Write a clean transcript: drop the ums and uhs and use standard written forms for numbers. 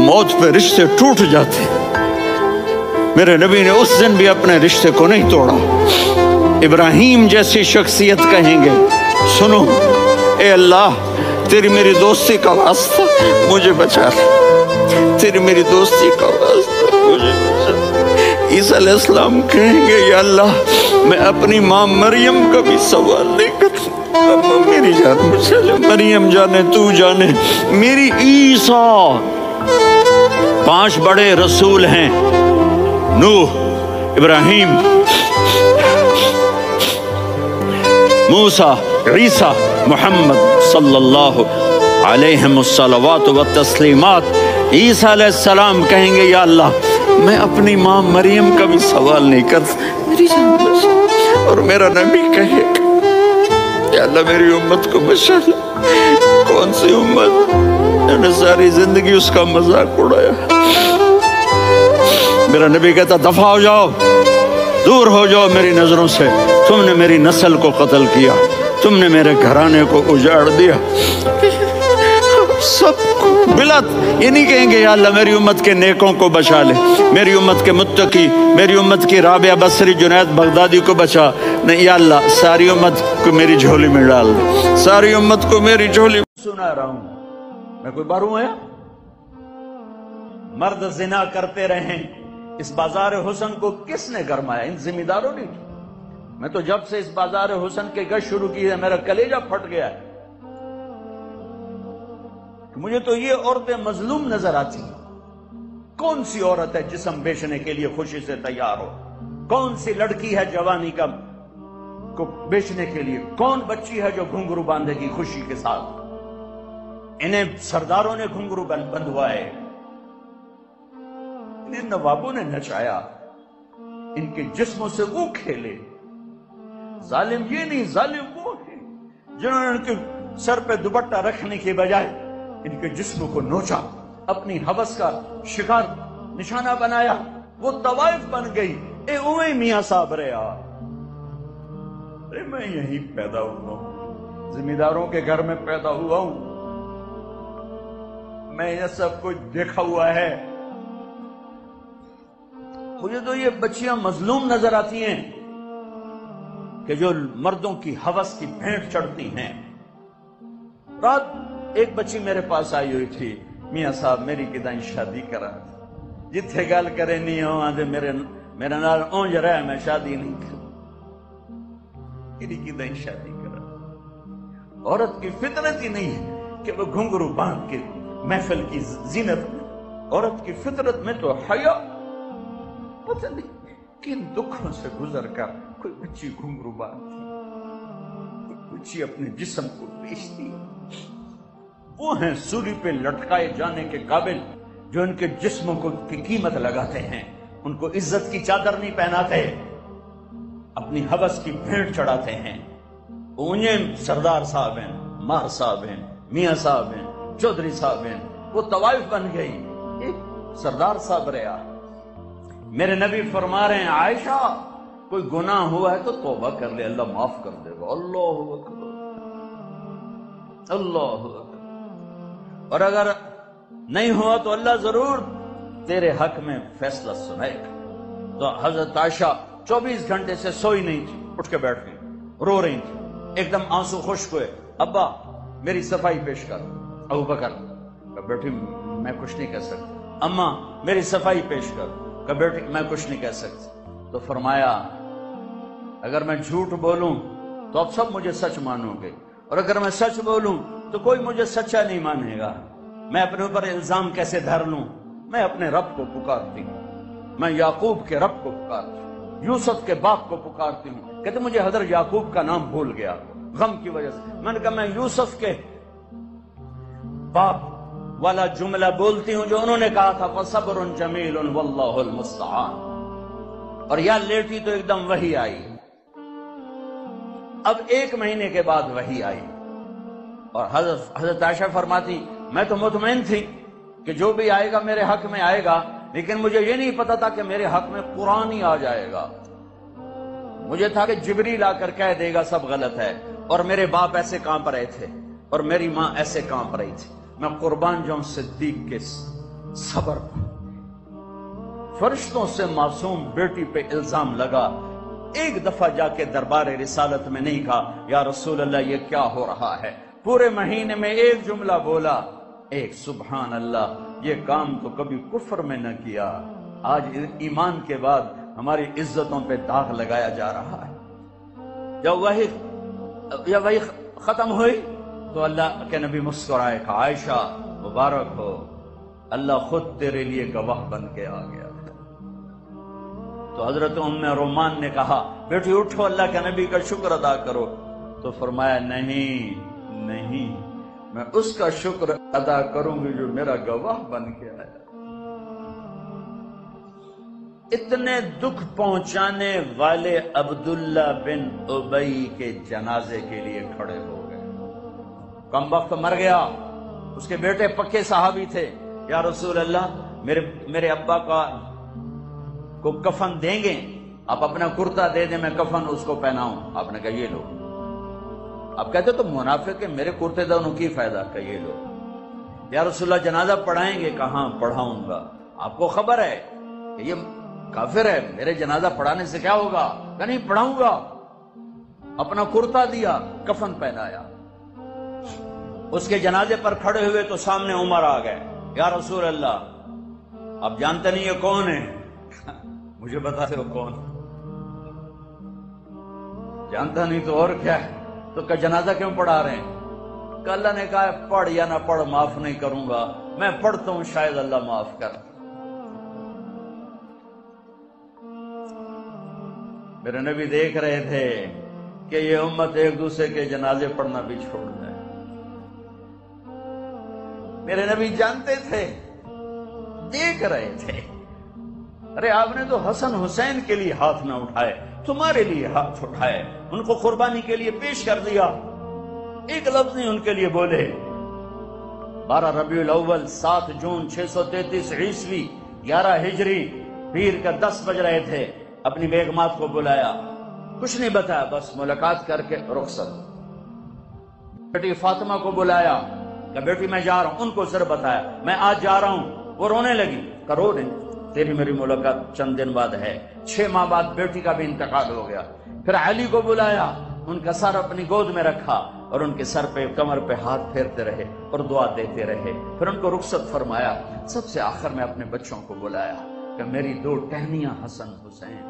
موت پہ رشتے ٹوٹ جاتے، میرے نبی نے اس دن بھی اپنے رشتے کو نہیں توڑا۔ ابراہیم جیسی شخصیت کہیں گے سنو اے اللہ تیری میری دوستی کا واسطہ مجھے بچا لے، تیری میری دوستی کا واسطہ مجھے بچا لے۔ عیسیٰ علیہ السلام کہیں گے یا اللہ میں اپنی ماں مریم کا بھی سوال نہیں کرتا، میری جان بچا لے، مریم جانے تو جانے میری عیسیٰ۔ 5 بڑے رسول ہیں، نوح، ابراہیم، موسیٰ، عیسیٰ، محمد صلی اللہ علیہ الصلوات والتسلیمات۔ عیسیٰ علیہ السلام کہیں گے یا اللہ میں اپنی ماں مریم کا بھی سوال نہیں کرتا، میری جان بچا۔ اور میرا نبی کہے یا اللہ میری امت کو بچا لے۔ کون سی امت جنہوں نے ساری زندگی اس کا مذاق اڑایا؟ میرا نبی کہتا دفع ہو جاؤ، دور ہو جاؤ میری نظروں سے، تم نے میری نسل کو قتل کیا، تم نے میرے گھرانے کو اجاڑ دیا۔ سب کو بلت یہ نہیں کہیں گے یا اللہ میری امت کے نیکوں کو بچا لے، میری امت کے متقی، میری امت کی رابعہ بصری، جنید بغدادی کو بچا، نہیں یا اللہ ساری امت کو میری جھولی میں ڈال دے، ساری امت کو میری جھولی میں سنا رہا ہوں۔ میں کوئی باروں ہے؟ مرد زنا کرتے رہیں، اس بازار حسن کو کس نے گرمایا؟ ان ذمہ داروں نے۔ میں تو جب سے اس بازار حسن کے گشت شروع کی ہے میرا کلیجہ پھٹ گیا ہے۔ مجھے تو یہ عورتیں مظلوم نظر آتی ہیں۔ کون سی عورت ہے جسم بیچنے کے لیے خوشی سے تیار ہو؟ کون سی لڑکی ہے جوانی کا کو بیچنے کے لیے؟ کون بچی ہے جو گھنگرو باندھے گی خوشی کے ساتھ؟ انہیں سرداروں نے گھنگرو بندھوائے، انہیں نوابوں نے نچایا، ان کے جسموں سے وہ کھیلے۔ ظالم یہ نہیں، ظالم وہ ہے جنہوں نے ان کے سر پہ دوپٹہ رکھنے کے بجائے ان کے جسموں کو نوچا، اپنی ہوس کا شکار نشانہ بنایا، وہ طوائف بن گئی۔ اے اوے میاں صاحب رہا، میں یہیں پیدا ہوا ہوں، ذمہ داروں کے گھر میں پیدا ہوا ہوں، میں یہ سب کچھ دیکھا ہوا ہے۔ مجھے تو یہ بچیاں مظلوم نظر آتی ہیں کہ جو مردوں کی ہوس کی بھینٹ چڑھتی ہیں۔ رات ایک بچی میرے پاس آئی ہوئی تھی، میاں صاحب میری کدائیں شادی کرا، جتھے گل کرے نہیں ہوں آدھے میرے نال اونج رہے میں شادی نہیں کرا، میری کدائیں شادی کرا۔ عورت کی فطرت ہی نہیں ہے کہ وہ گھنگرو باندھ کے محفل کی زینت میں، عورت کی فطرت میں تو حیا۔ پتہ نہیں کن دکھوں سے گزر کر کوئی بچی گھنگرو باندھتی، کوئی بچی اپنے جسم کو بیچتی۔ وہ ہیں سولی پہ لٹکائے جانے کے قابل جو ان کے جسموں کو کی قیمت لگاتے ہیں، ان کو عزت کی چادر نہیں پہناتے، اپنی ہوس کی بھینٹ چڑھاتے ہیں۔ انہیں سردار صاحب ہیں، ماہ صاحب ہیں، میاں صاحب ہیں، چودھری صاحب ہیں، وہ طوائف بن گئی۔ ایک سردار صاحب رہا۔ میرے نبی فرما رہے ہیں عائشہ کوئی گناہ ہوا ہے تو توبہ کر لے، اللہ معاف کر دے گا۔ اللہ اکبر، اللہ اکبر۔ اور اگر نہیں ہوا تو اللہ ضرور تیرے حق میں فیصلہ سنائے گا۔ تو حضرت عائشہ 24 گھنٹے سے سوئی نہیں تھی، اٹھ کے بیٹھ گئی، رو رہی تھی، ایک دم آنسو خشک ہوئے۔ ابا میری صفائی پیش کر۔ ابو بکر بیٹی میں کچھ نہیں کہہ سکتی۔ اماں میری صفائی پیش کر۔ بیٹی میں کچھ نہیں کہہ سکتی۔ تو فرمایا اگر میں جھوٹ بولوں تو اب سب مجھے سچ مانو گے، اور اگر میں سچ بولوں تو کوئی مجھے سچا نہیں مانے گا۔ میں اپنے اوپر الزام کیسے دھر لوں؟ میں اپنے رب کو پکارتی ہوں، میں یعقوب کے رب کو پکارتی ہوں، یوسف کے باپ کو پکارتی ہوں۔ کہتے مجھے حضرت یعقوب کا نام بھول گیا غم کی وجہ سے۔ میں نے کہا میں یوسف کے باپ والا جملہ بولتی ہوں جو انہوں نے کہا تھا فَصَبْرٌ جَمِيلٌ وَاللَّهُ الْمُسْتَعَانُ۔ اور یا لیٹی تو ایک دم وحی آئی۔ اب 1 مہینے کے بعد وحی آئی، اور حضرت عائشہ فرماتی میں تو مطمئن تھی کہ جو بھی آئے گا میرے حق میں آئے گا، لیکن مجھے یہ نہیں پتا تھا کہ میرے حق میں قرآن ہی آ جائے گا۔ مجھے تھا کہ جبریل آ کر کہہ دے گا سب غلط ہے، اور میرے باپ ایسے کانپ رہے تھے اور میری ماں ایسے کانپ رہی تھی۔ میں قربان جاؤں صدیق کے صبر۔ فرشتوں سے معصوم بیٹی پہ الزام لگا، ایک دفعہ جا کے دربار رسالت میں نہیں کہا یا رسول اللہ یہ کیا ہو رہا ہے، پورے مہینے میں ایک جملہ بولا، ایک سبحان اللہ، یہ کام تو کبھی کفر میں نہ کیا، آج ایمان کے بعد ہماری عزتوں پہ داغ لگایا جا رہا ہے۔ جب وہی ختم ہوئی تو اللہ کے نبی مسکرائے کہ عائشہ مبارک ہو، اللہ خود تیرے لیے گواہ بن کے آ گیا۔ تو حضرت ام رومان نے کہا بیٹی اٹھو، اللہ کے نبی کا شکر ادا کرو، تو فرمایا نہیں نہیں، میں اس کا شکر ادا کروں گی جو میرا گواہ بن کے آیا۔ اتنے دکھ پہنچانے والے عبداللہ بن ابی کے جنازے کے لیے کھڑے ہو گئے۔ کم وقت مر گیا، اس کے بیٹے پکے صحابی تھے، یا رسول اللہ میرے ابا کو کفن دیں گے، آپ اپنا کرتا دے دیں، میں کفن اس کو پہناؤں۔ آپ نے کہا یہ لو۔ آپ کہتے تو منافق ہے، میرے کرتے دونوں کی فائدہ، کہ یہ لو۔ یا رسول اللہ جنازہ پڑھائیں گے؟ کہاں پڑھاؤں گا، آپ کو خبر ہے کہ یہ کافر ہے، میرے جنازہ پڑھانے سے کیا ہوگا؟ کہ نہیں پڑھاؤں گا۔ اپنا کرتا دیا، کفن پہنایا، اس کے جنازے پر کھڑے ہوئے تو سامنے عمر آ گئے، یا رسول اللہ آپ جانتے نہیں یہ کون ہے؟ مجھے بتا دو کون؟ جانتا نہیں تو اور کیا ہے، تو کہ جنازہ کیوں پڑھا رہے ہیں؟ کہ اللہ نے کہا پڑھ یا نہ پڑھ معاف نہیں کروں گا، میں پڑھتا ہوں شاید اللہ معاف کر۔ میرے نبی دیکھ رہے تھے کہ یہ امت ایک دوسرے کے جنازے پڑھنا بھی چھوڑ دے۔ میرے نبی جانتے تھے، دیکھ رہے تھے، ارے آپ نے تو حسن حسین کے لیے ہاتھ نہ اٹھائے، تمہارے لیے ہاتھ اٹھائے، ان کو قربانی کے لیے پیش کر دیا، ایک لفظ نہیں ان کے لیے بولے۔ 12 ربیع الاول 7 جون 633 عیسوی 11 ہجری پیر کا 10 بج رہے تھے، اپنی بیگمات کو بلایا، کچھ نہیں بتایا، بس ملاقات کر کے رخصت۔ بیٹی فاطمہ کو بلایا کہ بیٹی میں جا رہا ہوں، ان کو ذرا بتایا میں آج جا رہا ہوں، وہ رونے لگی، کرو نہیں، تیری میری ملاقات چند دن بعد ہے۔ 6 ماہ بعد بیٹی کا بھی انتقال ہو گیا۔ پھر علی کو بلایا، ان کا سر اپنی گود میں رکھا اور ان کے سر پہ کمر پہ ہاتھ پھیرتے رہے اور دعا دیتے رہے، پھر ان کو رخصت فرمایا۔ سب سے آخر میں اپنے بچوں کو بلایا کہ میری 2 ٹہنیاں حسن حسین،